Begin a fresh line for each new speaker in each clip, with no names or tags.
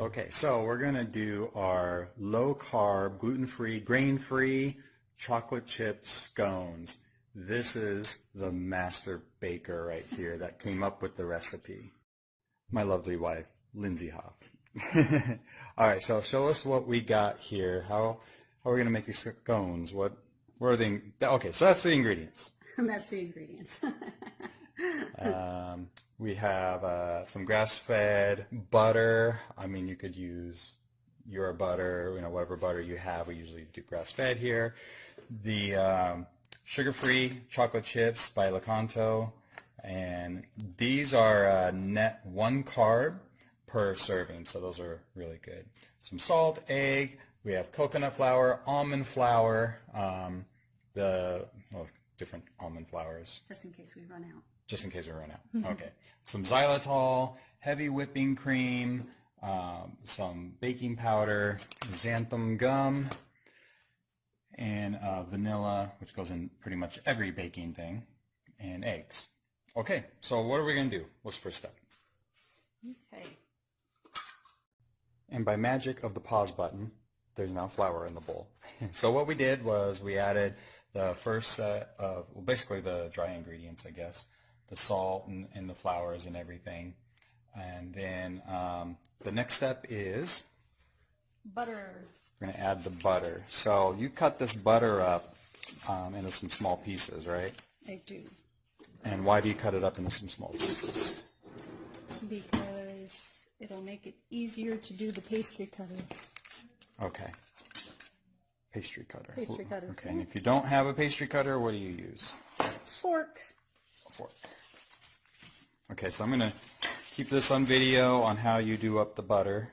Okay, so we're going to do our low-carb, gluten-free, grain-free chocolate chip scones. This is the master baker right here that came up with the recipe. My lovely wife, Lindsey Hoff. All right, so show us what we got here. How are we going to make these scones? What are the, okay, so that's the ingredients.
That's the ingredients.
We have some grass-fed butter. I mean, you could use your butter, whatever butter you have. We usually do grass-fed here. The sugar-free chocolate chips by Lakanto, and these are net 1 carb per serving, so those are really good. Some salt, egg. We have coconut flour, almond flour, different almond flours.
Just in case we run out.
Just in case we run out. Okay. Some xylitol, heavy whipping cream, some baking powder, xanthan gum, and vanilla, which goes in pretty much every baking thing, and eggs. Okay, so what are we going to do? What's the first step?
Okay.
And by magic of the pause button, there's now flour in the bowl. So what we did was we added the first set of, well, basically the dry ingredients, I guess, the salt and the flours and everything. And then the next step is
butter.
We're going to add the butter. So you cut this butter up into some small pieces, right?
I do.
And why do you cut it up into some small pieces?
Because it'll make it easier to do the pastry cutter.
Okay. Pastry cutter.
Pastry cutter.
Okay, and if you don't have a pastry cutter, what do you use?
Fork.
A fork. Okay, so I'm going to keep this on video on how you do up the butter.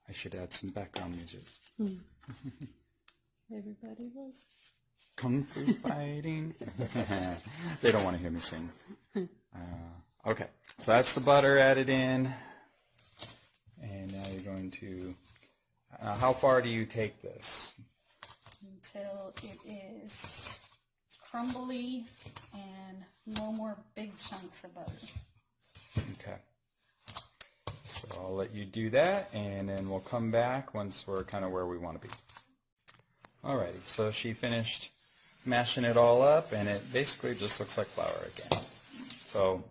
I should add some background music.
Everybody was.
Kung Fu fighting. They don't want to hear me sing. Okay, so that's the butter added in. And now you're going to, how far do you take this?
Until it is crumbly and no more big chunks of butter.
Okay. So I'll let you do that, and then we'll come back once we're kind of where we want to be. Alrighty, so she finished mashing it all up, and it basically just looks like flour again. So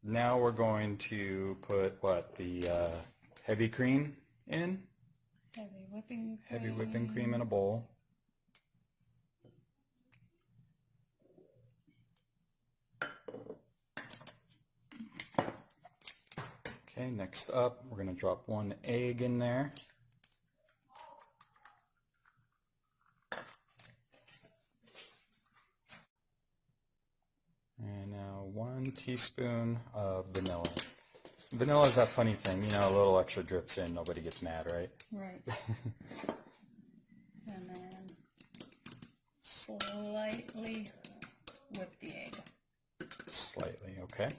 now we're going to put, what, the heavy cream in?
Heavy whipping cream.
Heavy whipping cream in a bowl. Okay, next up, we're going to drop 1 egg in there. And now 1 teaspoon of vanilla. Vanilla is that funny thing, a little extra drips in, nobody gets mad, right?
Right. And then slightly whip the egg.
Slightly, okay.
Okay.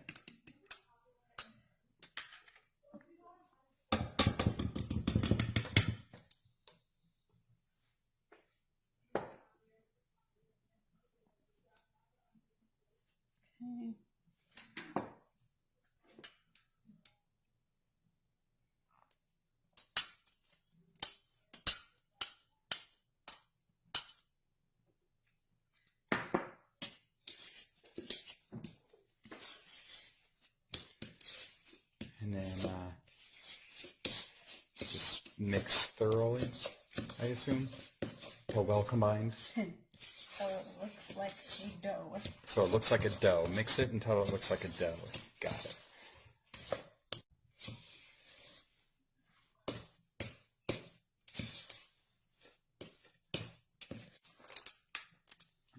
And then just mix thoroughly, I assume, until well combined.
So it looks like a dough.
So it looks like a dough. Mix it until it looks like a dough. Got it.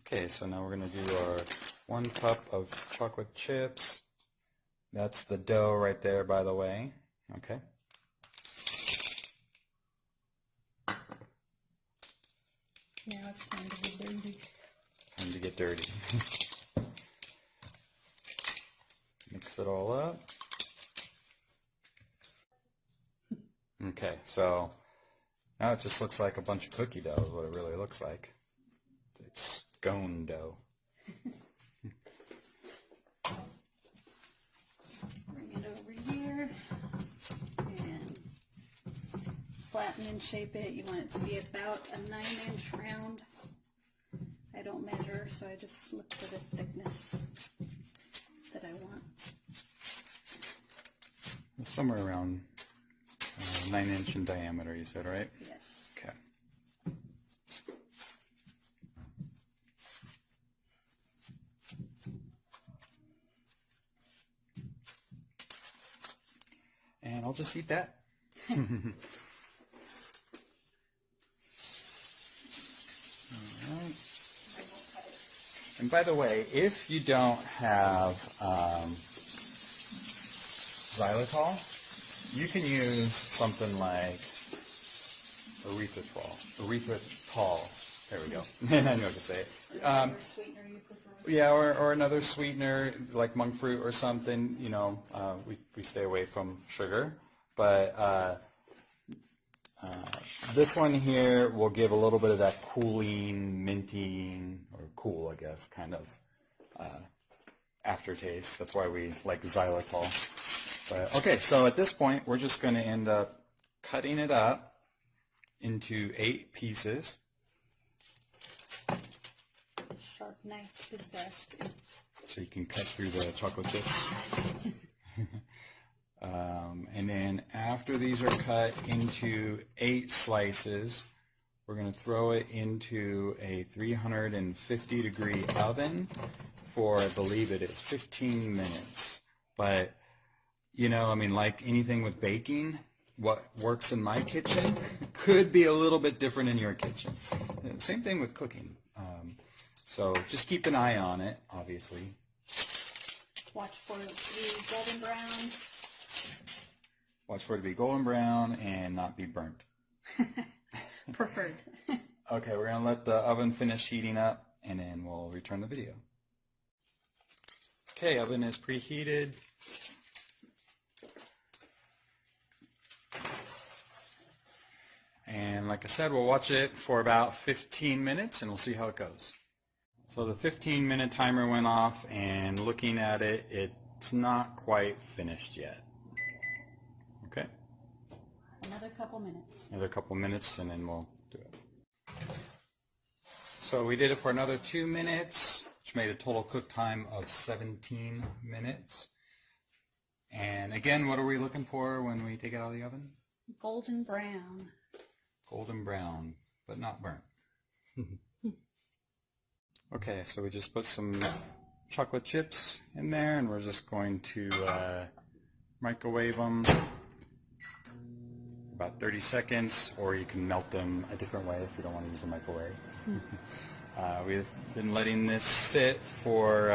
Okay, so now we're going to do our 1 cup of chocolate chips. That's the dough right there, by the way. Okay.
Now it's time to get dirty.
Time to get dirty. Mix it all up. Okay, so now it just looks like a bunch of cookie dough is what it really looks like. It's scone dough.
Bring it over here and flatten and shape it. You want it to be about a 9-inch round. I don't measure, so I just look for the thickness that I want.
Somewhere around 9-inch in diameter, you said, right?
Yes.
Okay. And I'll just eat that. And by the way, if you don't have xylitol, you can use something like erythritol. There we go. I knew I could say it.
Sweetener you prefer?
Yeah, or another sweetener like monk fruit or something. You know, we stay away from sugar, but this one here will give a little bit of that cooling, minting, or cool, I guess, kind of aftertaste. That's why we like xylitol. But, okay, so at this point, we're just going to end up cutting it up into 8 pieces.
A sharp knife is best.
So you can cut through the chocolate chips. And then after these are cut into 8 slices, we're going to throw it into a 350-degree oven for, I believe it is 15 minutes. But, you know, I mean, like anything with baking, what works in my kitchen could be a little bit different in your kitchen. Same thing with cooking. So just keep an eye on it, obviously.
Watch for it to be golden brown.
Watch for it to be golden brown and not be burnt.
Preferred.
Okay, we're going to let the oven finish heating up, and then we'll return the video. Okay, oven is preheated. And like I said, we'll watch it for about 15 minutes, and we'll see how it goes. So the 15-minute timer went off, and looking at it, it's not quite finished yet. Okay?
Another couple minutes.
Another couple minutes, and then we'll do it. So we did it for another 2 minutes, which made a total cook time of 17 minutes. And again, what are we looking for when we take it out of the oven?
Golden brown.
Golden brown, but not burnt. Okay, so we just put some chocolate chips in there, and we're just going to microwave them about 30 seconds, or you can melt them a different way if you don't want to use the microwave. We've been letting this sit for,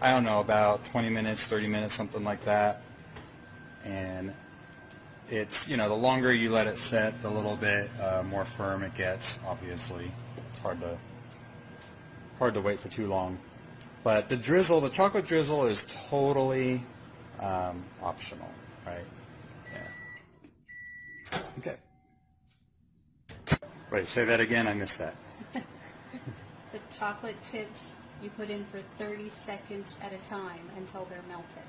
I don't know, about 20 minutes, 30 minutes, something like that. And it's, you know, the longer you let it sit, the little bit more firm it gets, obviously. It's hard to wait for too long. But the drizzle, the chocolate drizzle, is totally optional, right? Yeah. Okay. Wait, say that again, I missed that.
The chocolate chips you put in for 30 seconds at a time until they're melted.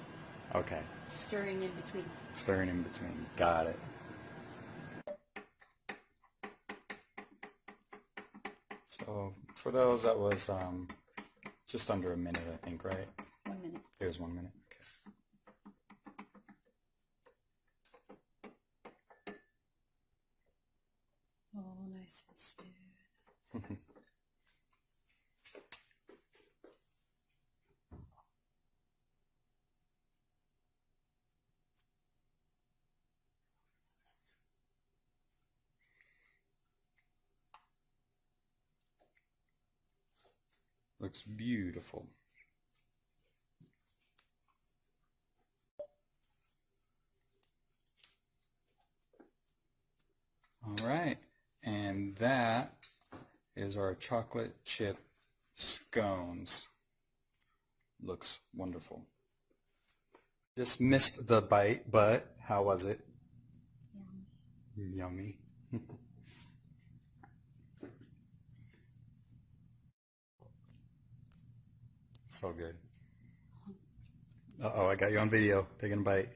Okay.
Stirring in between.
Stirring in between. Got it. So for those, that was just under a minute, I think, right?
1 minute.
It was 1 minute. Okay.
Oh, nice and smooth.
Looks beautiful. All right, and that is our chocolate chip scones. Looks wonderful. Just missed the bite, but how was it? Yummy. So good. Uh-oh, I got you on video taking a bite.